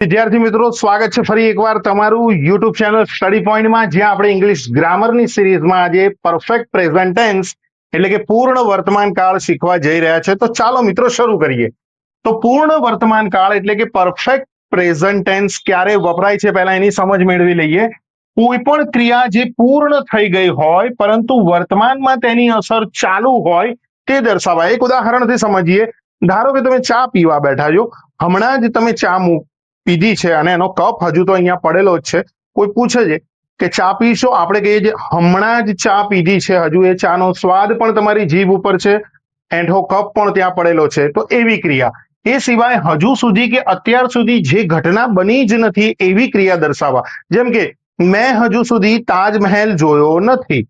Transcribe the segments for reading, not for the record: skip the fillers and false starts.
વિદ્યાર્થી મિત્રો, સ્વાગત છે ફરી એકવાર તમારું યુટ્યુબ ચેનલ સ્ટડી પોઈન્ટમાં, જ્યાં આપણે ઇંગ્લિશ ગ્રામરની સિરીઝમાં આજે પરફેક્ટ પ્રેઝન્ટ ટેન્સ એટલે કે પૂર્ણ વર્તમાન કાળ શીખવા જઈ રહ્યા છે. તો ચાલો મિત્રો શરૂ કરીએ. તો પૂર્ણ વર્તમાન કાળ એટલે કે પરફેક્ટ પ્રેઝન્ટ ટેન્સ ક્યારે વપરાય છે, પહેલા એની સમજ મેળવી લઈએ. કોઈ પણ ક્રિયા જે પૂર્ણ થઈ ગઈ હોય પરંતુ વર્તમાનમાં તેની અસર ચાલુ હોય તે દર્શાવાય. એક ઉદાહરણથી સમજીએ. ધારો કે તમે ચા પીવા બેઠા છો, હમણાં જ તમે ચા પીધી છે અને એનો કપ હજુ તો અહીંયા પડેલો જ છે. કોઈ પૂછે છે કે ચા પીશો, આપણે કહીએ છીએ હમણાં જ ચા પીધી છે, હજુ એ ચાનો સ્વાદ પણ તમારી જીભ ઉપર છે, એઠો કપ પણ ત્યાં પડેલો છે. તો એવી ક્રિયા. એ સિવાય હજુ સુધી કે અત્યાર સુધી જે ઘટના બની જ નથી એવી ક્રિયા દર્શાવવા. જેમ કે મેં હજુ સુધી તાજમહેલ જોયો નથી,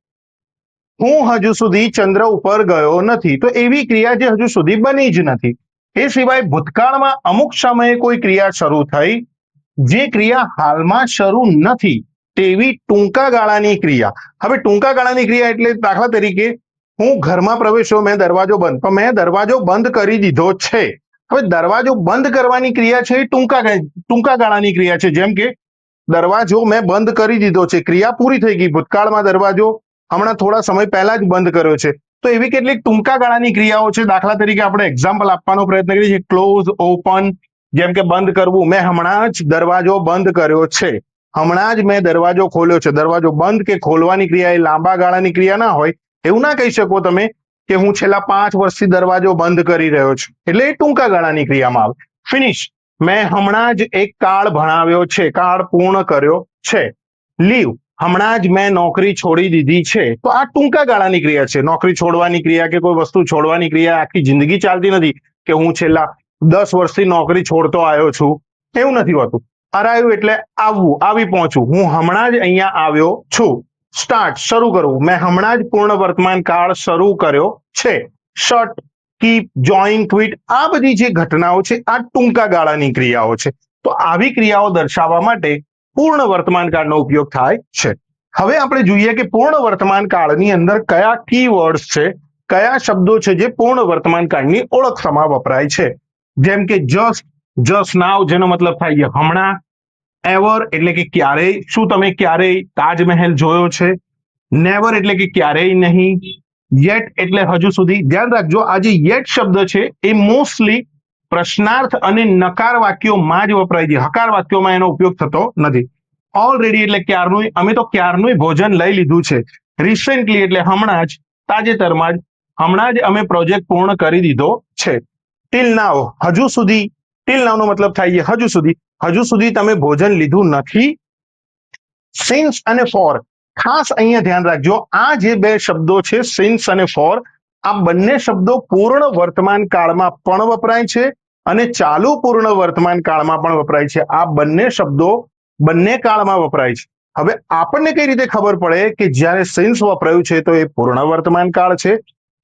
હું હજુ સુધી ચંદ્ર ઉપર ગયો નથી. તો એવી ક્રિયા જે હજુ સુધી બની જ નથી. એ સિવાય ભૂતકાળમાં અમુક સમયે કોઈ ક્રિયા શરૂ થઈ, જે ક્રિયા હાલમાં શરૂ નથી તેવી ટૂંકા ગાળાની ક્રિયા. હવે ટૂંકા ગાળાની ક્રિયા એટલે દાખલા તરીકે હું ઘરમાં પ્રવેશ્યો, મેં દરવાજો બંધ, તો મેં દરવાજો બંધ કરી દીધો છે. હવે દરવાજો બંધ કરવાની ક્રિયા છે એ ટૂંકા ગાળાની ક્રિયા છે. જેમ કે દરવાજો મેં બંધ કરી દીધો છે, ક્રિયા પૂરી થઈ ગઈ. ભૂતકાળમાં દરવાજો હમણાં થોડા સમય પહેલા જ બંધ કર્યો છે. તો એવી કેટલીક ટૂંકા ગાળાની ક્રિયાઓ છે. દાખલા તરીકે આપણે એક્ઝામ્પલ આપવાનો પ્રયત્ન કરીએ છીએ. Close, open. જેમ કે બંધ કરવું, મેં હમણાં જ દરવાજો બંધ કર્યો છે, હમણાં જ મેં દરવાજો ખોલ્યો છે. દરવાજો બંધ કે ખોલવાની ક્રિયા એ લાંબા ગાળાની ક્રિયા ના હોય. એવું ના કહી શકો તમે કે હું છેલ્લા 5 વર્ષથી દરવાજો બંધ કરી રહ્યો છું, એટલે એ ટૂંકા ગાળાની ક્રિયામાં આવે. ફિનિશ, મેં હમણાં જ એક કાળ ભણાવ્યો છે, કાળ પૂર્ણ કર્યો છે. લીવ, હમણાં જ મેં નોકરી છોડી દીધી છે. તો આ ટૂંકા ગાળાની ક્રિયા છે. નોકરી છોડવાની ક્રિયા કે કોઈ વસ્તુ છોડવાની ક્રિયા આખી જિંદગી ચાલતી નથી કે હું છેલ્લા 10 વર્ષથી નોકરી છોડતો આવ્યો છું, એવું નથી હોતું. અરાયું એટલે આવવું, આવી પહોંચવું. હું હમણાં જ અહીંયા આવ્યો છું. સ્ટાર્ટ, શરૂ કરવું, મેં હમણાં જ પૂર્ણ વર્તમાન કાળ શરૂ કર્યો છે. શટ, કીપ, જોઈન, ક્વિટ, આ બધી જે ઘટનાઓ છે આ ટૂંકા ગાળાની ક્રિયાઓ છે. તો આવી ક્રિયાઓ દર્શાવવા માટે પૂર્ણ વર્તમાન કાળનો ઉપયોગ થાય છે. હવે આપણે જોઈએ કે પૂર્ણ વર્તમાન કાળની અંદર કયા કીવર્ડ્સ છે, કયા શબ્દો છે જે પૂર્ણ વર્તમાન કાળની ઓળખવામાં વપરાય છે. જેમ કે જસ્ટ, જસ્ટ નાઉ, જેનો મતલબ થાય છે હમણાં. એવર એટલે કે ક્યારેય, શું તમે ક્યારેય તાજમહેલ જોયો છે? નેવર એટલે કે ક્યારેય નહીં. યેટ એટલે હજુ સુધી. ધ્યાન રાખજો, આ જે યેટ શબ્દ છે એ મોસ્ટલી પ્રશ્નાર્થ અને નકાર વાક્યોમાં જ વપરાય છે, હકાર વાક્યોમાં એનો ઉપયોગ થતો નથી. ઓલરેડી એટલે ક્યારનું, અમે તો ક્યારનું ભોજન લઈ લીધું છે. રિસેન્ટલી એટલે હમણાં જ, તાજેતરમાં જ, હમણાં જ અમે પ્રોજેક્ટ પૂર્ણ કરી દીધો છે. ટિલ નાઉ, હજુ સુધી. ટિલ નાઉ નો મતલબ થાય છે હજુ સુધી. હજુ સુધી તમે ભોજન લીધું નથી. સિન્સ અને ફોર, ખાસ અહીંયા ધ્યાન રાખજો, આ જે બે શબ્દો છે સિન્સ અને ફોર, આ બંને શબ્દો પૂર્ણ વર્તમાન કાળમાં પણ વપરાય છે અને ચાલુ પૂર્ણ વર્તમાન કાળમાં પણ વપરાય છે. આ બંને શબ્દો બંને કાળમાં વપરાય છે. હવે આપણને કઈ રીતે ખબર પડે કે જ્યારે સિન્સ વપરાયું છે તો એ પૂર્ણ વર્તમાન કાળ છે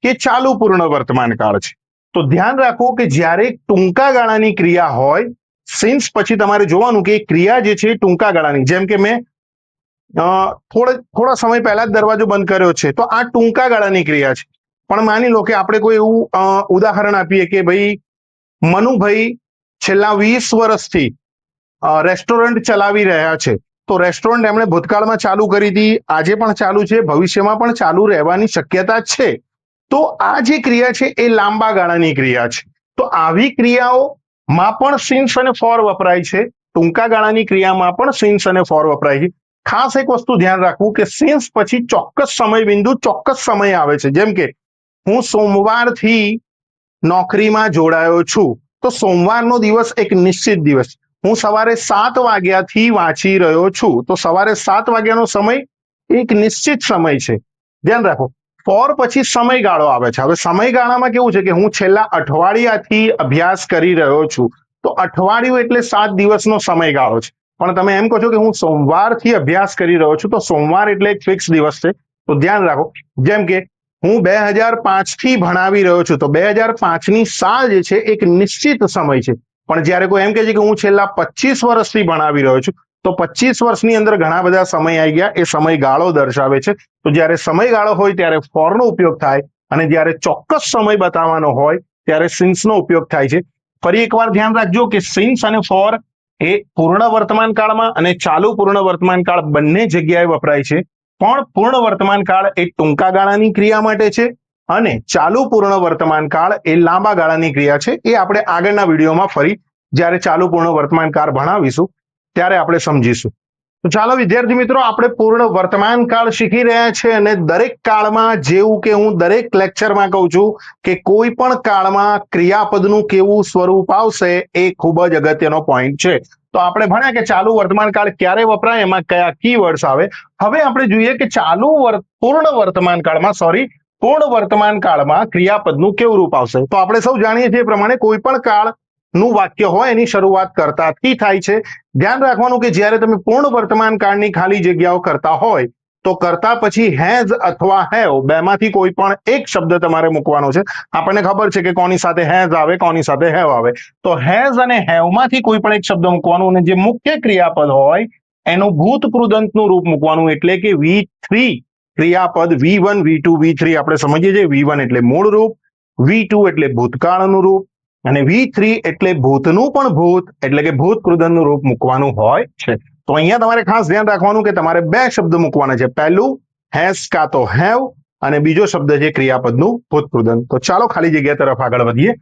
કે ચાલુ પૂર્ણ વર્તમાન કાળ છે? તો ધ્યાન રાખો કે જ્યારે ટૂંકા ગાળાની ક્રિયા હોય, સિન્સ પછી તમારે જોવાનું કે ક્રિયા જે છે ટૂંકા ગાળાની. જેમ કે મેં થોડા સમય પહેલા જ દરવાજો બંધ કર્યો છે, તો આ ટૂંકા ગાળાની ક્રિયા છે. પણ માની લો કે આપણે કોઈ એવું ઉદાહરણ આપીએ કે ભાઈ મનુભાઈ છેલ્લા 20 વર્ષથી રેસ્ટોરન્ટ ચલાવી રહ્યા છે. તો રેસ્ટોરન્ટ એમણે ભૂતકાળમાં ચાલુ કરી હતી, આજે પણ ચાલુ છે, ભવિષ્યમાં પણ ચાલુ રહેવાની શક્યતા છે. તો આ જે ક્રિયા છે એ લાંબા ગાળાની ક્રિયા છે. તો આવી ક્રિયાઓમાં પણ સિન્સ અને ફોર વપરાય છે, ટૂંકા ગાળાની ક્રિયામાં પણ સિન્સ અને ફોર વપરાય છે. ખાસ એક વસ્તુ ધ્યાન રાખવું કે સિન્સ પછી ચોક્કસ સમય બિંદુ ચોક્કસ સમય આવે છે. જેમ કે હું સોમવારથી નોકરીમાં જોડાયો છું, તો સોમવારનો દિવસ એક નિશ્ચિત દિવસ. હું સવારે 7 વાગ્યાથી વાંચી રહ્યો છું, તો સવારે 7 વાગ્યાનો સમય એક નિશ્ચિત સમય છે. ધ્યાન રાખો. ફોર પછી સમયગાળો આવે છે. હવે સમયગાળામાં કેવું છે કે હું છેલ્લા અઠવાડિયાથી અભ્યાસ કરી રહ્યો છું, તો અઠવાડિયું એટલે 7 દિવસનો સમયગાળો છે. પણ તમે એમ કહો છો કે હું સોમવારથી અભ્યાસ કરી રહ્યો છું, તો સોમવાર એટલે એક ફિક્સ દિવસ છે. તો ધ્યાન રાખો. જેમ કે હું 2005 થી ભણાવી રહ્યો છું, તો 2005 ની સાલ જે છે એક નિશ્ચિત સમય છે. પણ જ્યારે કોઈ એમ કહે છે કે હું છેલ્લા 25 વર્ષથી ભણાવી રહ્યો છું, તો 25 વર્ષની અંદર ઘણા બધા સમય આવી ગયા, એ સમયગાળો દર્શાવે છે. તો જ્યારે સમયગાળો હોય ત્યારે ફોરનો ઉપયોગ થાય અને જ્યારે ચોક્કસ સમય બતાવવાનો હોય ત્યારે સિન્સનો ઉપયોગ થાય છે. ફરી એકવાર ધ્યાન રાખજો કે સિન્સ અને ફોર એ પૂર્ણ વર્તમાન કાળમાં અને ચાલુ પૂર્ણ વર્તમાન કાળ બંને જગ્યાએ વપરાય છે, પણ પૂર્ણ વર્તમાન કાળ એ ટૂંકા ગાળાની ક્રિયા માટે છે અને ચાલુ પૂર્ણ વર્તમાન કાળ એ લાંબા ગાળાની ક્રિયા છે. એ આપણે આગળના વિડીયોમાં ફરી જ્યારે ચાલુ પૂર્ણ વર્તમાન કાળ ભણાવીશું ત્યારે આપણે સમજીશું. તો ચાલો વિદ્યાર્થી મિત્રો, આપણે પૂર્ણ વર્તમાન કાળ શીખી રહ્યા છે અને દરેક કાળમાં, જેવું કે હું દરેક લેક્ચરમાં કહું છું કે કોઈ પણ કાળમાં ક્રિયાપદનું કેવું સ્વરૂપ આવશે એ ખૂબ જ અગત્યનો પોઈન્ટ છે. તો આપણે ભણ્યા કે ચાલુ વર્તમાન કાળ ક્યારે વપરાય, એમાં કયા કીવર્ડ્સ આવે. હવે આપણે જોઈએ કે પૂર્ણ વર્તમાન કાળમાં ક્રિયાપદનું કેવું રૂપ આવશે. તો આપણે સૌ જાણીએ છીએ એ પ્રમાણે કોઈ પણ કાળ નું વાક્ય હોય એની શરૂઆત કર્તાથી થાય છે. ધ્યાન રાખવાનું કે જ્યારે તમે પૂર્ણ વર્તમાન કાળની ખાલી જગ્યાઓ કરતા હોય તો કરતા પછી હેઝ અથવા હેવ બેમાંથી કોઈ પણ એક શબ્દ તમારે મૂકવાનો છે. આપણને ખબર છે કે કોની સાથે હેઝ આવે, કોની સાથે હેવ આવે. તો હેઝ અને હેવમાંથી કોઈ પણ એક શબ્દ મૂકવાનું અને જે મુખ્ય ક્રિયાપદ હોય એનું ભૂતકૃદંતનું રૂપ મૂકવાનું. એટલે કે V3 ક્રિયાપદ V1 V2 V3 આપણે સમજીએ છીએ. V1 એટલે મૂળ રૂપ, V2 એટલે ભૂતકાળનું રૂપ અને V3 એટલે ભૂતનું પણ ભૂત એટલે કે ભૂતકૃદંતનું રૂપ મૂકવાનું હોય છે. તો અહીંયા તમારે ખાસ ધ્યાન રાખવાનું કે તમારે બે શબ્દ મૂકવાના છે. પહેલું હેઝ કાં તો હેવ અને બીજો શબ્દ છે ક્રિયાપદનું ભૂતકૃદંત. તો ચાલો ખાલી જગ્યા તરફ આગળ વધીએ.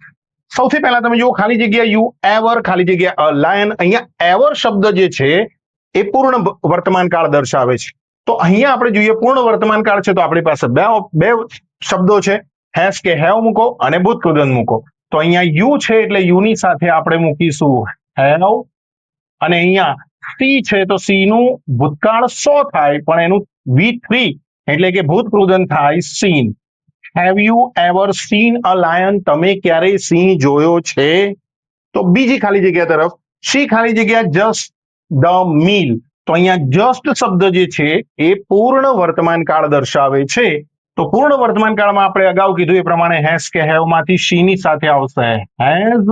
સૌથી પહેલા તમે જુઓ ખાલી જગ્યા યુ એવર, ખાલી જગ્યા અ લાયન. અહીંયા એવર શબ્દ જે છે એ પૂર્ણ વર્તમાન કાળ દર્શાવે છે. તો અહીંયા આપણે જોઈએ પૂર્ણ વર્તમાન કાળ છે તો આપણી પાસે બે શબ્દો છે, હેઝ કે હેવ મૂકો અને ભૂતકૃદંત મૂકો. તો અહીંયા યુ છે એટલે યુની સાથે આપણે મૂકીશું હેવ અને અહીંયા સી છે તો સી નું ભૂતકાળ સો થાય પણ એનું V3 એટલે કે ભૂતકૃદંત થાય scene. Have you ever scene a lion? તમે ક્યારેય સિંહ જોયો છે? તો બીજી ખાલી જગ્યા તરફ સી ખાલી જગ્યા જસ્ટ ધ મીલ. તો અહીંયા જસ્ટ શબ્દ જે છે એ પૂર્ણ વર્તમાન કાળ દર્શાવે છે. તો પૂર્ણ વર્તમાન કાળમાં આપણે અગાઉ કીધું એ પ્રમાણે હેઝ કે હેવ માંથી સી ની સાથે આવશે હેઝ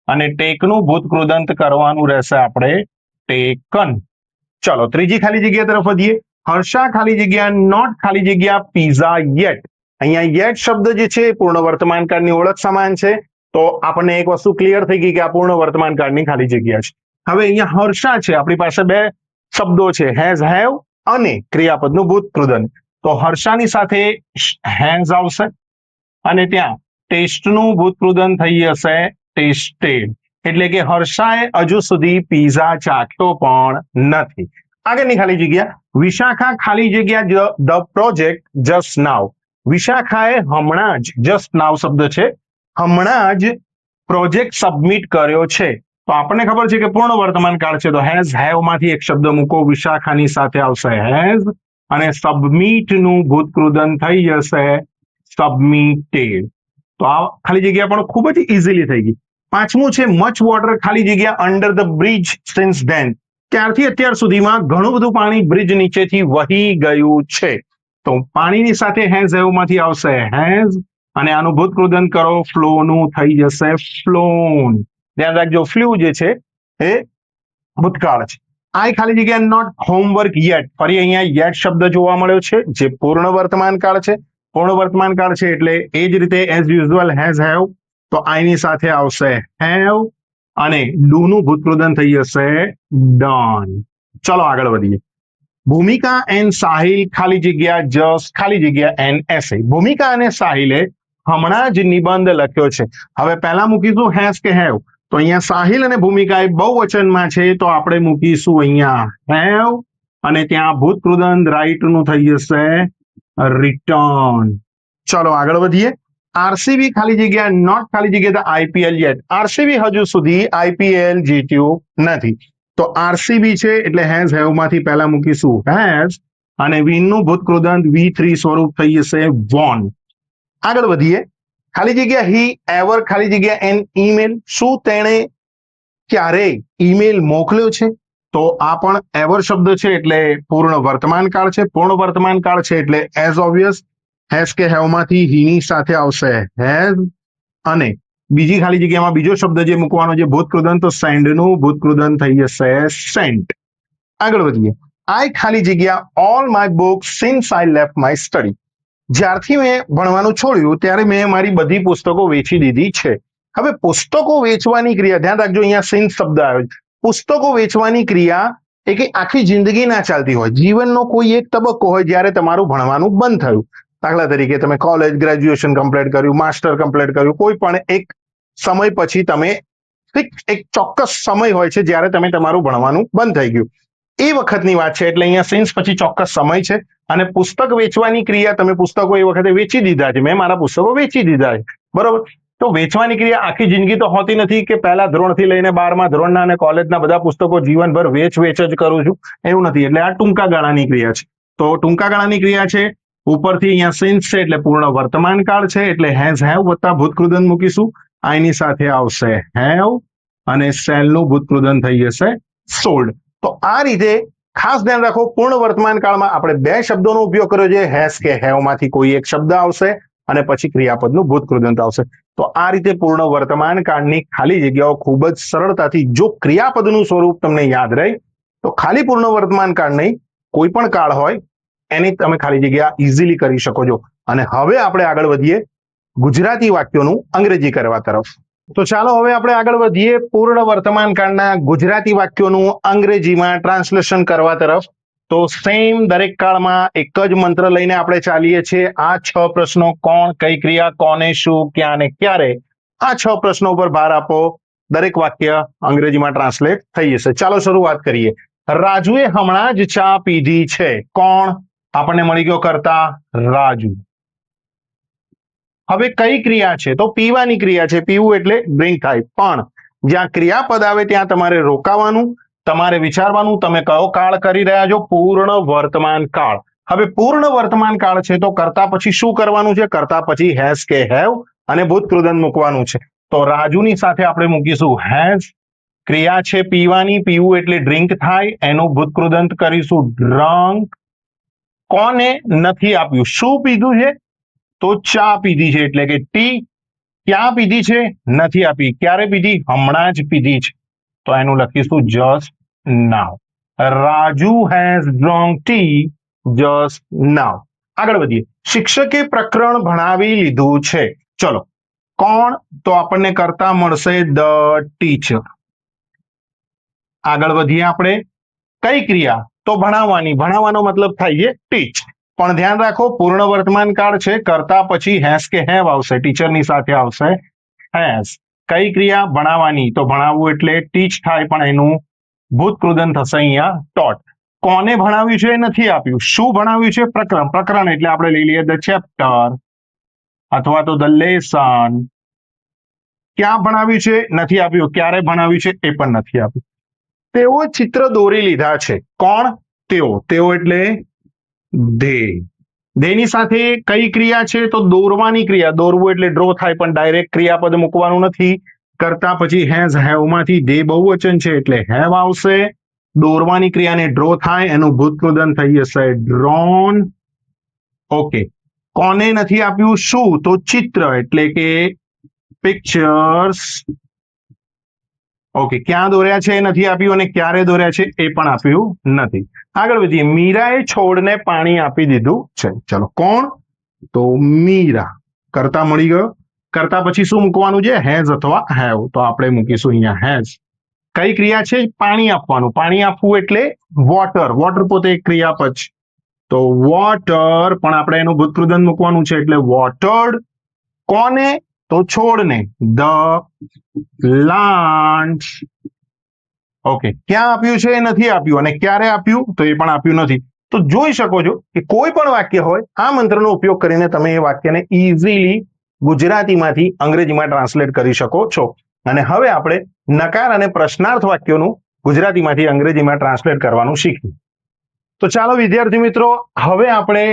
અને ટેકનું ભૂતકૃદંત કરવાનું રહેશે આપણે ટેકન. ચલો ત્રીજી ખાલી જગ્યા તરફ વધીએ. હર્ષા ખાલી જગ્યા નોટ ખાલી જગ્યા પીઝા યેટ. અહીંયા યેટ શબ્દ જે છે પૂર્ણ વર્તમાન કાળની ઓળખ સમાન છે. તો આપણને એક વસ્તુ ક્લિયર થઈ ગઈ કે આ પૂર્ણ વર્તમાન કાળની ખાલી જગ્યા છે. હવે અહીંયા હર્ષા છે, આપણી પાસે બે શબ્દો છે હેઝ હેવ અને ક્રિયાપદનું ભૂતકૃદંત. તો હર્ષાની સાથે હેઝ આવશે અને ત્યાં ટેસ્ટનું ભૂતકૃદંત થઈ જશે ટેસ્ટેડ. એટલે કે હર્ષાએ હજુ સુધી પીઝા ચાખ્યો પણ નથી. આગળની ખાલી જગ્યા વિશાખા ખાલી જગ્યા ધ પ્રોજેક્ટ જસ્ટ નાવ. વિશાખાએ હમણાં જ, જસ્ટ નાવ શબ્દ છે, હમણાં જ પ્રોજેક્ટ સબમિટ કર્યો છે. તો આપણને ખબર છે કે પૂર્ણ વર્તમાન કાળ છે તો હેઝ હેવ માંથી એક શબ્દ મૂકો, વિશાખાની સાથે આવશે હેઝ અને સબમિટ નું ભૂતકૃદંત થઈ જશે સબમિટેડ. તો આ ખાલી જગ્યા પણ ખૂબ જ ઇઝીલી થઈ ગઈ. પાંચમું છે મચ વોટર ખાલી જગ્યા under the bridge since then. ત્યારથી અત્યાર સુધીમાં ઘણું બધું પાણી બ્રિજ નીચેથી વહી ગયું છે. તો પાણીની સાથે હેઝ હેવ માંથી આવશે હેઝ અને આનું ભૂતકૃદંત કરો, ફ્લો નું થઈ જશે ફ્લોન. ધ્યાન રાખજો ફ્લુ જે છે એ ભૂતકાળ છે. આઈ ખાલી જગ્યા નોટ હોમવર્ક યેટ. ફરી અહીંયા યેટ શબ્દ જોવા મળ્યો છે જે પૂર્ણ વર્તમાન કાળ છે. પૂર્ણ વર્તમાન કાળ છે એટલે એ જ રીતે એઝ યુઝ્યુઅલ હેઝ હેવ તો આઈની સાથે આવશે હેવ અને ડુ નું ભૂતકૃદંત થઈ જશે ડન. ચલો આગળ વધીએ. ભૂમિકા એન્ડ સાહિલ ખાલી જગ્યા જસ્ટ ખાલી જગ્યા એન એસે. ભૂમિકા અને સાહિલે હમણાં જ નિબંધ લખ્યો છે. હવે પહેલા મૂકીશું હેઝ કે હેવ. તો અહીંયા સાહિલ અને ભૂમિકા એ બહુવચનમાં છે તો આપણે મૂકીશું અહીંયા હેવ અને ત્યાં ભૂતકૃદંત રાઈટ નું થઈ જશે રિટર્ન. ચલો આગળ વધીએ. આરસીબી ખાલી જગ્યા નોટ ખાલી જગ્યા આઈપીએલ યેટ. આરસીબી હજુ સુધી આઈપીએલ જીત્યું નથી. તો આરસીબી છે એટલે હેઝ હેવ માંથી પહેલા મૂકીશું હેઝ અને વિન નું ભૂતકૃદંત V3 સ્વરૂપ થઈ જશે વોન. આગળ વધીએ. ખાલી જગ્યા હી એવર ખાલી જગ્યા એન ઈમેલ. શું તેણે ક્યારેય ઈમેલ મોકલ્યો છે? તો આ પણ એવર શબ્દ છે એટલે પૂર્ણ વર્તમાન કાળ છે. પૂર્ણ વર્તમાન કાળ છે એટલે એઝ ઓબ્વિયસ હેઝ કે હેવ માંથી હીની સાથે આવશે હેઝ અને બીજી ખાલી જગ્યામાં બીજો શબ્દ જે મૂકવાનો છે ભૂતકૃદંત, તો સેન્ડ નું ભૂતકૃદંત થઈ જશે સેન્ટ. આગળ વધીએ. આઈ ખાલી જગ્યા all my books since I left my study. જ્યારથી મેં ભણવાનું છોડ્યું ત્યારે મેં મારી બધી પુસ્તકો વેચી દીધી છે. હવે પુસ્તકો વેચવાની ક્રિયા, ધ્યાન રાખજો અહીંયા સિન્સ શબ્દ આવ્યો છે. પુસ્તકો વેચવાની ક્રિયા એ કે આખી જિંદગી ના ચાલતી હોય, જીવનનો કોઈ એક તબક્કો હોય જ્યારે તમારું ભણવાનું બંધ થયું. દાખલા તરીકે તમે કોલેજ ગ્રેજ્યુએશન કમ્પ્લીટ કર્યું, માસ્ટર કમ્પ્લીટ કર્યું, કોઈ પણ એક સમય પછી તમે એક ચોક્કસ સમય હોય છે જ્યારે તમે તમારું ભણવાનું બંધ થઈ ગયું, એ વખતની વાત છે. એટલે અહીંયા સિન્સ પછી ચોક્કસ સમય છે. અને પુસ્તક વેચવાની ક્રિયા, તમે પુસ્તકો એ વખતે વેચી દીધા છે, મેં મારા પુસ્તકો વેચી દીધા છે, બરોબર. તો વેચવાની ક્રિયા આખી જિંદગી તો હોતી નથી કે પહેલા ધોરણથી લઈને 12મા ધોરણના અને કોલેજના બધા પુસ્તકો જીવનભર વેચ જ કરું છું, એવું નથી. એટલે આ ટૂંકા ગાળાની ક્રિયા છે. તો ટૂંકા ગાળાની ક્રિયા છે. ઉપરથી અહીંયા સિન્સ છે એટલે પૂર્ણ વર્તમાન કાળ છે, એટલે હેઝ હેવ વત્તા ભૂતકૃદંત મૂકીશું. આની સાથે આવશે હેવ અને સેલનું ભૂતકૃદંત થઈ જશે સોલ્ડ. તો આ રીતે ખાસ ધ્યાન રાખો, પૂર્ણ વર્તમાન કાળમાં આપણે બે શબ્દોનો ઉપયોગ કર્યો છે. હેઝ કે હેવ માંથી કોઈ એક શબ્દ આવશે અને પછી ક્રિયાપદનું ભૂતકૃદંત આવશે. તો આ રીતે પૂર્ણ વર્તમાન કાળની ખાલી જગ્યાઓ ખૂબ જ સરળતાથી, જો ક્રિયાપદનું સ્વરૂપ તમને યાદ રહે તો ખાલી પૂર્ણ વર્તમાન કાળ નહીં, કોઈ પણ કાળ હોય એની તમે ખાલી જગ્યા ઇઝીલી કરી શકો છો. અને હવે આપણે આગળ વધીએ ગુજરાતી વાક્યોનું અંગ્રેજી કરવા તરફ. તો ચાલો હવે આપણે આગળ વધીએ પૂર્ણ વર્તમાન કાળના ગુજરાતી વાક્યોનું અંગ્રેજીમાં ટ્રાન્સલેશન કરવા તરફ. તો સેમ દરેક કાળમાં એક જ મંત્ર લઈને આપણે ચાલીએ છીએ. આ 6 પ્રશ્નો, કોણ, કઈ ક્રિયા, કોને, શું, ક્યાં ને ક્યારે, આ 6 પ્રશ્નો પર ભાર આપો. દરેક વાક્ય અંગ્રેજીમાં ટ્રાન્સલેટ થઈ જશે. ચાલો શરૂઆત કરીએ. રાજુએ હમણાં જ ચા પીધી છે. કોણ? આપણને મળી ગયો કર્તા રાજુ. હવે કઈ ક્રિયા છે? તો પીવાની ક્રિયા છે. પીવું એટલે ડ્રિંક થાય. પણ જ્યાં ક્રિયાપદ આવે ત્યાં તમારે રોકાવાનું, તમારે વિચારવાનું તમે કયો કાળ કરી રહ્યા છો. પૂર્ણ વર્તમાન કાળ. હવે પૂર્ણ વર્તમાન કાળ છે તો કર્તા પછી શું કરવાનું છે? કર્તા પછી હેઝ કે હેવ અને ભૂતકૃદંત મૂકવાનું છે. તો રાજુની સાથે આપણે મૂકીશું હેઝ. ક્રિયા છે પીવાની, પીવું એટલે ડ્રિંક થાય, એનું ભૂતકૃદંત કરીશું ડ્રંક. કોને નથી આપ્યું? શું પીધું છે? તો ચા પીધી છે એટલે કે ટી. ક્યાં પીધી છે? નથી આપી. ક્યારે પીધી? હમણાં જ પીધી છે, તો એનું લખીશું just now. Raju has drunk tea just now. આગળ વધીએ. શિક્ષકે પ્રકરણ ભણાવી લીધું છે. ચલો, કોણ? તો આપણને કરતા મળશે ધ ટીચર. આગળ વધીએ આપણે. કઈ ક્રિયા? તો ભણાવવાની. ભણાવવાનો મતલબ થાય છે ટીચ. પણ ધ્યાન રાખો, પૂર્ણ વર્તમાન કાળ છે, કરતા પછી હેઝ કે હેવ આવશે, ટીચરની સાથે આવશે હેઝ. કઈ ક્રિયા? ભણાવવાની. તો ભણાવવું એટલે ટીચ થાય, પણ એનું ભૂતકૃદંત થશે અહીંયા ટોટ. કોને ભણાવ્યું છે? નથી આપ્યું. શું ભણાવ્યું છે? પ્રકરણ. પ્રકરણ એટલે આપણે લઈ લઈએ ધ ચેપ્ટર અથવા તો ધ લેસન. ક્યાં ભણાવ્યું છે? નથી આપ્યું. ક્યારે ભણાવ્યું છે? એ પણ નથી આપ્યું. તેઓ ચિત્ર દોરી લીધા છે. કોણ? તેઓ. તેઓ એટલે ધે. ધેની સાથે કઈ ક્રિયા છે? તો દોરવાની ક્રિયા. દોરવું એટલે ડ્રો થાય, પણ ડાયરેક્ટ ક્રિયાપદ મૂકવાનું નથી. કરતા પછી હેઝ હેવ માંથી ધે બહુવચન છે એટલે હેવ આવશે. દોરવાની ક્રિયાને ડ્રો થાય, એનું ભૂતકૃદંત થઈ જશે ડ્રોન. ઓકે. કોને નથી આપ્યું? શું? તો ચિત્ર એટલે કે પિક્ચર્સ. ઓકે. ક્યાં દોર્યા છે? નથી આપ્યું. અને ક્યારે દોર્યા છે? એ પણ આપ્યું નથી. આગળ વધીએ. મીરાએ છોડને પાણી આપી દીધું છે. ચલો, કોણ? તો મીરા. કરતા મળી ગયો. કરતા પછી શું મૂકવાનું છે? હેઝ અથવા હેવ. તો આપણે મૂકીશું અહીંયા હેઝ. કઈ ક્રિયા છે? પાણી આપવાનું. પાણી આપવું એટલે વોટર. વોટર પોતે એક ક્રિયાપદ છે, તો વોટર, પણ આપણે એનું ભૂતકૃદંત મૂકવાનું છે એટલે વોટર્ડ. કોને? તો છોડને. The plant. ઓકે. ક્યાં આપ્યું છે? નથી આપ્યું. અને ક્યારે આપ્યું? તો એ પણ આપ્યું નથી. તો જોઈ શકો છો કે કોઈ પણ વાક્ય હોય, આ મંત્રનો ઉપયોગ કરીને તમે એ વાક્યને ઇઝીલી ગુજરાતીમાંથી અંગ્રેજીમાં ટ્રાન્સલેટ કરી શકો છો. અને હવે આપણે નકાર અને પ્રશ્નાર્થ વાક્યોનું ગુજરાતીમાંથી અંગ્રેજીમાં ટ્રાન્સલેટ કરવાનું શીખ્યું. તો ચાલો વિદ્યાર્થી મિત્રો, હવે આપણે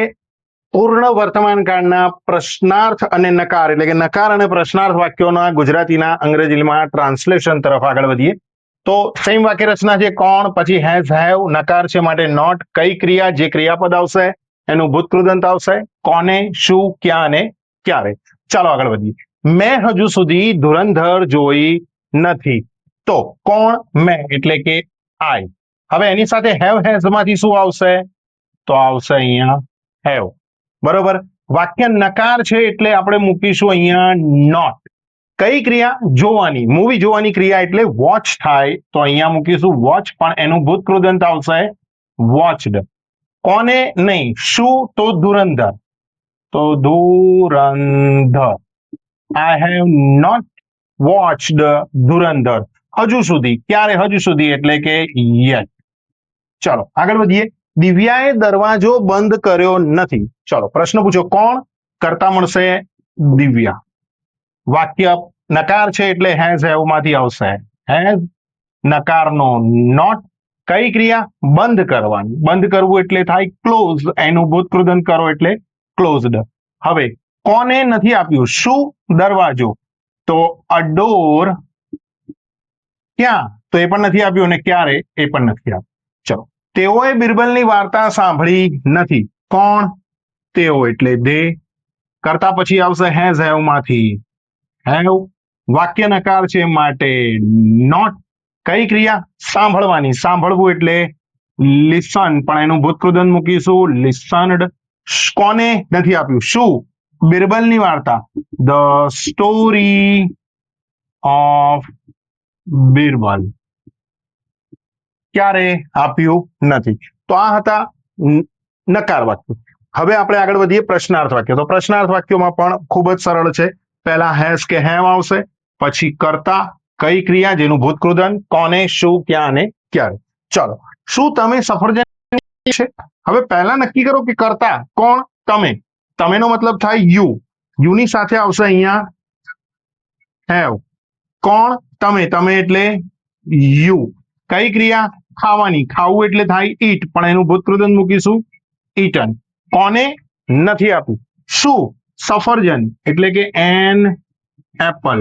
પૂર્ણ વર્તમાન કાળના પ્રશ્નાર્થ અને નકાર એટલે કે નકાર અને પ્રશ્નાર્થ વાક્યોના ગુજરાતીના અંગ્રેજીમાં ટ્રાન્સલેશન તરફ આગળ વધીએ. તો સેમ વાક્ય રચના છે. કોણ, પછી હેઝ હેવ, નકાર છે માટે નોટ. કઈ ક્રિયા? જે ક્રિયાપદ આવશે એનું ભૂતકૃદંત આવશે. કોને, શું, ક્યાં અને ક્યારે. ચાલો આગળ વધીએ. મેં હજુ સુધી ધુરંધર જોઈ નથી. તો કોણ? મેં એટલે કે આઈ. હવે એની સાથે હેવ હેઝ માંથી શું આવશે? તો આવશે અહીંયા હેવ. બરોબર. વાક્ય નકાર છે એટલે આપણે મૂકીશું અહીંયા નોટ. કઈ ક્રિયા? જોવાની. મૂવી જોવાની ક્રિયા એટલે વોચ થાય, તો અહીંયા મૂકીશું વોચ, પણ એનું ભૂતકૃદંત આવશે વોચડ. કોને નહીં? શું? તો ધુરંધર. તો Dhurandhar. I have not watched Dhurandhar. હજુ સુધી. ક્યારે હજુ સુધી? એટલે કે યet. ચલો આગળ વધીએ. દિવ્યાએ દરવાજો બંધ કર્યો નથી. ચલો પ્રશ્ન પૂછો. કોણ? કરતા મળશે દિવ્યા. વાક્ય નકાર છે એટલે હેઝ હેવ માંથી આવશે હેઝ. નકારનો નોટ. કઈ ક્રિયા? બંધ કરવાની. બંધ કરવું એટલે થાય ક્લોઝ. એનું ભૂતકૃદંત કરો એટલે ક્લોઝડ. હવે કોને નથી આપ્યું? શું? દરવાજો. તો અ ડોર. ક્યાં? તો એ પણ નથી આપ્યું, અને ક્યારે? એ પણ નથી આપ્યું. ચલો. તેઓએ બિરબલની વાર્તા સાંભળી નથી. કોણ? તેઓ એટલે દે. કરતા પછી આવશે હેઝ હેવ માંથી હેવ. વાક્ય નકાર છે માટે નોટ. કઈ ક્રિયા? સાંભળવાની. સાંભળવું એટલે લિસન, પણ એનું ભૂતકૃદંત મૂકીશું લિસન્ડ. કોને નથી આપ્યું? શું? બિરબલની વાર્તા. The story of Birbal. ક્યારે? આપ્યું નથી. તો આ હતા નકાર વાક્યો. હવે આપણે આગળ વધીએ પ્રશ્નાર્થ વાક્ય. તો પ્રશ્નાર્થ વાક્યોમાં પણ ખૂબ જ સરળ છે. પહેલા હેઝ કે હેવ આવશે, પછી કરતા, કઈ ક્રિયા જેનું ભૂતકૃદંત, કોને, શું, ક્યાં અને ક્યારે. ચલો. શું તમે સફરજન છે? હવે પહેલા નક્કી કરો કે કરતા કોણ? તમે. તમેનો મતલબ થાય યુ. યુ ની સાથે આવશે અહીંયા હેવ. કોણ? તમે. તમે એટલે યુ. કઈ ક્રિયા? ખાવાની. ખાવું એટલે થાય ઈટ, પણ એનું ભૂતકૃદંત મૂકીશું ઈટન. કોને? નથી આપ્યું. શું? સફરજન એટલે કે એન એપલ.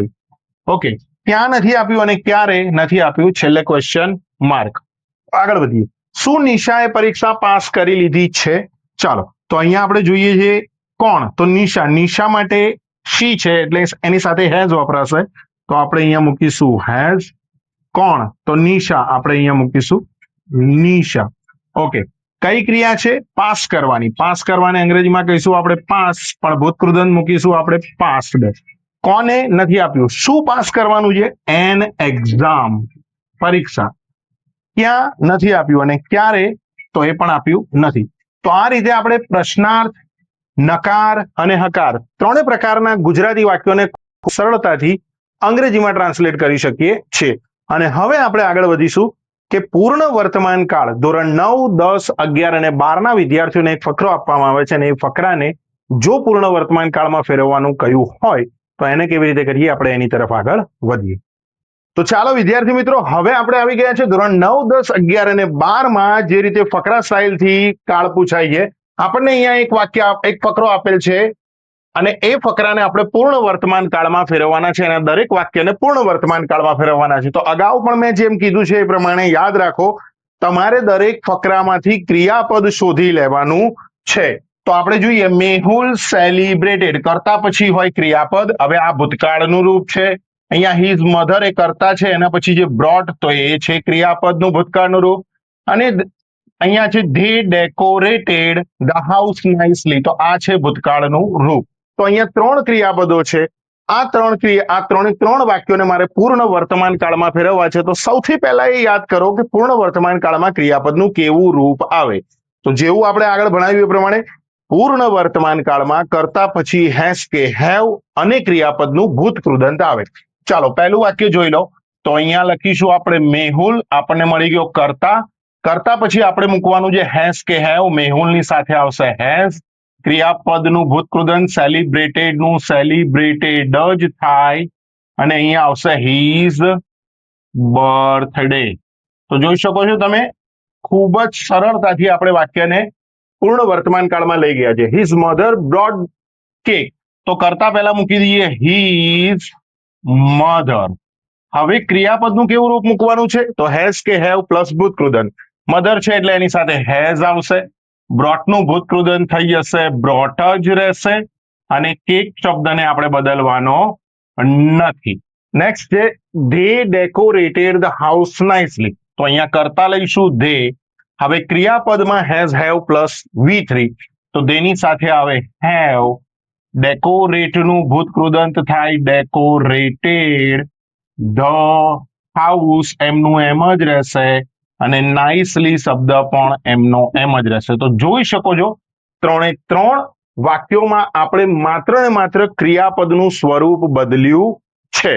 ઓકે. ક્યાં નથી આપ્યું અને ક્યારે નથી આપ્યું? છેલ્લે ક્વેશ્ચન માર્ક. આગળ વધીએ. શું નિશાએ પરીક્ષા પાસ કરી લીધી છે? ચાલો. તો અહીંયા આપણે જોઈએ છીએ કોણ? તો નિશા. નિશા માટે શી છે એટલે એની સાથે હેઝ વપરાશે, તો આપણે અહીંયા મૂકીશું હેઝ. કોણ? તો નિશા. આપણે અહીંયા મૂકીશું નિશા. ઓકે. કઈ ક્રિયા છે? પાસ કરવાની. પાસ કરવાને અંગ્રેજીમાં કહીશું આપણે પાસ, પણ ભૂતકૃદંત મૂકીશું આપણે પાસ્ડ. કોને નથી આપ્યું? શું પાસ કરવાનું છે? An exam. પરીક્ષા. ક્યાં? નથી આપ્યું, અને ક્યારે? તો એ પણ આપ્યું નથી. તો આ રીતે આપણે પ્રશ્નાર્થ, નકાર અને હકાર ત્રણે પ્રકારના ગુજરાતી વાક્યોને સરળતાથી અંગ્રેજીમાં ટ્રાન્સલેટ કરી શકીએ છીએ. અને હવે આપણે આગળ વધીશું કે પૂર્ણ વર્તમાન કાળ ધોરણ 9, 10, 11 અને 12 ના વિદ્યાર્થીઓને એક ફકરો આપવામાં આવે છે, અને એ ફકરાને જો પૂર્ણ વર્તમાન કાળમાં ફેરવવાનું કહ્યું હોય તો એને કેવી રીતે કરીએ, આપણે એની તરફ આગળ વધીએ. તો ચાલો વિદ્યાર્થી મિત્રો, હવે આપણે આવી ગયા છે ધોરણ 9, 10, 11 અને 12 માં જે રીતે ફકરા સ્ટાઇલથી કાળ પૂછાય છે. આપણને અહીંયા એક વાક્ય, એક ફકરો આપેલ છે, અને એ ફકરાને આપણે પૂર્ણ વર્તમાન કાળમાં ફેરવવાના છે, અને દરેક વાક્યને પૂર્ણ વર્તમાન કાળમાં ફેરવવાના છે. તો અગાઉ પણ મેં જેમ કીધું છે એ પ્રમાણે યાદ રાખો, તમારે દરેક ફકરામાંથી ક્રિયાપદ શોધી લેવાનું છે. તો આપણે જોઈએ, મેહુલ સેલિબ્રેટેડ. કરતા પછી હોય ક્રિયાપદ. હવે આ ભૂતકાળનું રૂપ છે. અહીંયા હિઝ મધર એ કરતા છે, એના પછી જે બ્રોટ, તો એ છે ક્રિયાપદનું ભૂતકાળનું રૂપ. અને અહીંયા છે they decorated the house nicely, તો આ છે ભૂતકાળનું રૂપ. તો અહીંયા 3 ક્રિયાપદો છે. આ ત્રણ વાક્યોને મારે પૂર્ણ વર્તમાન કાળમાં ફેરવવા છે. તો સૌથી પહેલા એ યાદ કરો કે પૂર્ણ વર્તમાન કાળમાં ક્રિયાપદનું કેવું રૂપ આવે. તો જેવું આપણે આગળ ભણાવ્યું એ પ્રમાણે પૂર્ણ વર્તમાન કાળમાં કરતા પછી હેઝ કે હેવ અને ક્રિયાપદનું ભૂતકૃદંત આવે. ચાલો પહેલું વાક્ય જોઈ લો. તો અહીંયા લખીશું આપણે મેહુલ, આપણને મળી ગયો કરતા. કરતા પછી આપણે મૂકવાનું જે હેઝ કે હેવ, મેહુલની સાથે આવશે હેઝ. ક્રિયાપદનું ભૂતકૃદંત સેલિબ્રેટેડ નું સેલિબ્રેટેડ જ થાય, અને અહીંયા આવશે હીઝ બર્થડે. તો જોઈ શકો છો તમે, ખૂબ જ સરળતાથી આપણે વાક્યને પૂર્ણ વર્તમાન કાળમાં લઈ ગયા છે. His mother brought cake. તો કરતા પહેલા મૂકી દઈએ હીઝ મધર. હવે ક્રિયાપદનું કેવું રૂપ મૂકવાનું છે? તો હેઝ કે હેવ પ્લસ ભૂતકૃદંત. મધર છે એટલે એની સાથે હેઝ આવશે. બ્રોટનું ભૂતકૃદંત થઈ જશે બ્રોટ જ રહેશે, અને કેક શબ્દને આપણે બદલવાનો નથી. નેક્સ્ટ છે they decorated the house nicely. તો અહીંયા કરતા લઈશું ધે. હવે ક્રિયાપદમાં હેઝ હેવ પ્લસ V3, તો તેની સાથે આવે હેવ. ડેકોરેટનું ભૂતકૃદંત થાય ડેકોરેટેડ. ધ હાઉસ એમનું એમ જ રહેશે અને નાઇસલી શબ્દ પણ એમનો એમ જ રહેશે. તો જોઈ શકો છો ત્રણે ત્રણ વાક્યોમાં આપણે માત્ર ને માત્ર ક્રિયાપદનું સ્વરૂપ બદલ્યું છે.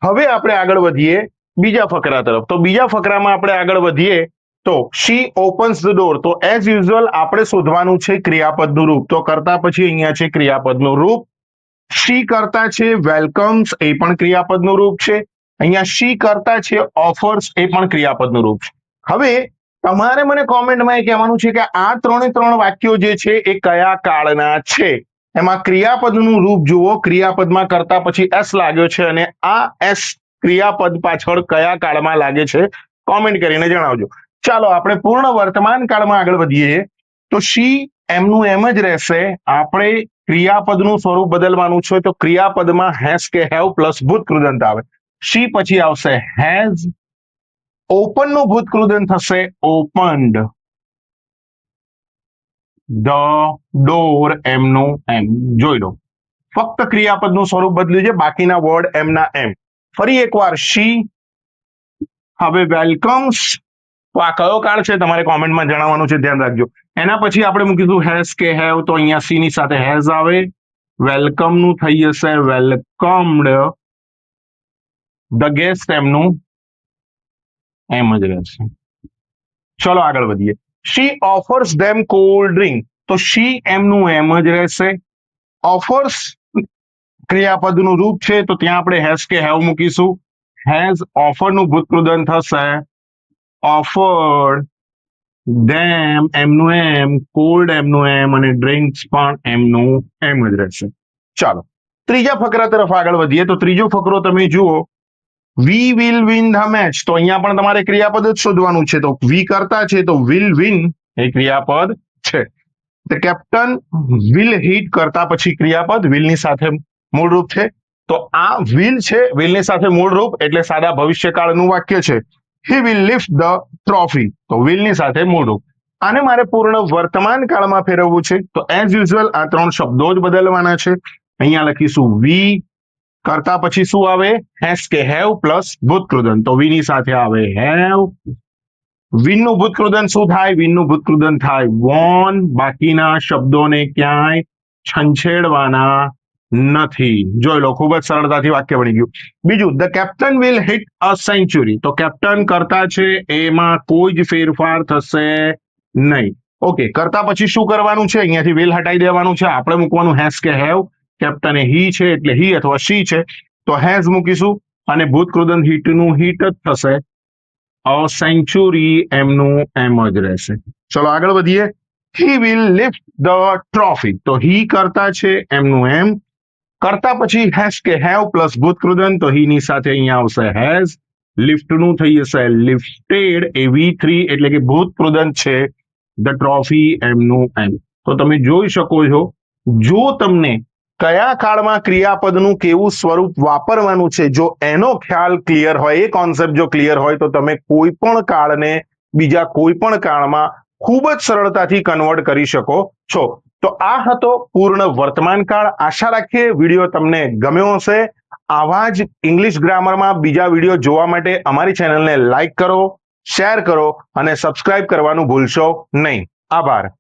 હવે આપણે આગળ વધીએ બીજા ફકરા તરફ. તો બીજા ફકરામાં આપણે આગળ વધીએ તો શી ઓપન્સ ધ ડોર. તો એઝ યુઝ્યુઅલ આપણે શોધવાનું છે ક્રિયાપદનું રૂપ. તો કરતા પછી અહીંયા છે ક્રિયાપદનું રૂપ. શી કરતા છે વેલકમ્સ, એ પણ ક્રિયાપદનું રૂપ છે. અહીંયા શી કરતા છે ઓફર્સ, એ પણ ક્રિયાપદનું રૂપ છે. હવે તમારે મને કોમેન્ટમાં એ કહેવાનું છે કે આ ત્રણે ત્રણ વાક્યો જે છે એ કયા કાળના છે. એમાં ક્રિયાપદનું રૂપ જુઓ. ક્રિયાપદમાં કરતા પછી એસ લાગ્યો છે અને આ એસ ક્રિયાપદ પાછળ કયા કાળમાં લાગે છે કોમેન્ટ કરીને જણાવજો. ચાલો આપણે પૂર્ણ વર્તમાન કાળમાં આગળ વધીએ. તો શી એમનું એમ જ રહેશે. આપણે ક્રિયાપદનું સ્વરૂપ બદલવાનું છે તો ક્રિયાપદમાં હેઝ કે હેવ પ્લસ ભૂતકૃદંત આવે. શી પછી આવશે હેઝ. ઓપન નું ભૂતકૃદંત થશે ઓપન્ડ. ધ ડોર એમનું એમ. જોઈ લો ફક્ત ક્રિયાપદનું સ્વરૂપ બદલ્યું છે, બાકીના વર્ડ એમના એમ. ફરી એકવાર શી. હવે વેલકમ્સ. તો આ કયો કાળ છે તમારે કોમેન્ટમાં જણાવવાનું છે, ધ્યાન રાખજો. એના પછી આપણે મૂકીશું હેઝ કે હેવ. તો અહીંયા સી ની સાથે હેઝ આવે. વેલકમ નું થઈ જશે વેલકમ્ડ. ધ ગેસ્ટ એમનું એમ જ રહેશે. ચલો આગળ વધીએ. શી ઓફર્સ ધેમ કોલ્ડ ડ્રિંક. તો શી એમનું એમ જ રહેશે. ઓફર્સ ક્રિયાપદનું રૂપ છે તો ત્યાં આપણે હેઝ કે હેવ મૂકીશું. હેઝ ઓફર નું ભૂતકૃદંત થશે ઓફર્ડ. ધેમ એમનું એમ, કોલ્ડ એમનું એમ અને ડ્રિંક્સ પણ એમનું એમ જ રહેશે. ચાલો ત્રીજા ફકરા તરફ આગળ વધીએ. તો ત્રીજો ફકરો તમે જુઓ. We will win the match. તો અહીંયા પણ તમારે ક્રિયાપદ જ શોધવાનું છે. તો વી કરતા છે તો વિલ વિન એ ક્રિયાપદ છે. ધ કેપ્ટન વિલ હિટ કરતા પછી ક્રિયાપદ વિલની સાથે મૂળરૂપ છે. તો આ વિલ છે, વિલની સાથે મૂળરૂપ એટલે સાદા ભવિષ્યકાળનું વાક્ય છે. He will lift the trophy. તો વિલની સાથે મૂળરૂપ. આને મારે પૂર્ણ વર્તમાન કાળમાં ફેરવવું છે તો એઝ યુઝ્યુઅલ આ ત્રણ શબ્દો જ બદલવાના છે. અહીંયા લખીશું વી. કરતા પછી શું આવે હેઝ કે હેવ પ્લસ ભૂતકૃદંત. તો વી ની સાથે આવે હેવ. વિન નું ભૂતકૃદંત શું થાય? વિન નું ભૂતકૃદંત થાય વોન. બાકીના શબ્દોને ક્યાંય છંછેડવાના નથી. જોઈ લો ખૂબ જ સરળતાથી વાક્ય બની ગયું. બીજું the captain will hit a century. તો કેપ્ટન કરતા છે એમાં કોઈ જ ફેરફાર થશે નહીં. ઓકે, કરતા પછી શું કરવાનું છે? અહીંયાથી વિલ હટાઈ દેવાનું છે. આપણે મૂકવાનું હેઝ કે હેવ. કેપ્ટન એ હી છે એટલે હી અથવા શી છે તો હેઝ મૂકીશું અને ભૂતકૃદંત હિટ નું હિટ જ થશે. અ સેન્ચુરી એમનું એમ જ રહેશે. ચલો આગળ વધીએ. He will lift the trophy. તો હી કરતા છે એમનું એમ. કરતા પછી હેઝ કે હેવ પ્લસ ભૂતકૃદંત. તો હી ની સાથે અહીંયા આવશે હેઝ. લિફ્ટ નું થઈ જશે લિફ્ટેડ. એ V3 એટલે કે ભૂતકૃદંત છે. ધ ટ્રોફી એમનું એમ. તો તમે જોઈ શકો છો જો તમને કયા કાળમાં ક્રિયાપદનું કેવું સ્વરૂપ વાપરવાનું છે જો એનો ખ્યાલ ક્લિયર હોય, એ કોન્સેપ્ટ જો ક્લિયર હોય તો તમે કોઈ પણ કાળને બીજા કોઈ પણ કાળમાં ખૂબ જ સરળતાથી કન્વર્ટ કરી શકો છો. તો આ હતો પૂર્ણ વર્તમાન કાળ. આશા રાખીએ વિડીયો તમને ગમ્યો હશે. આવા જ ઇંગ્લિશ ગ્રામરમાં બીજા વિડીયો જોવા માટે અમારી ચેનલને લાઈક કરો, શેર કરો અને સબસ્ક્રાઇબ કરવાનું ભૂલશો નહીં. આભાર.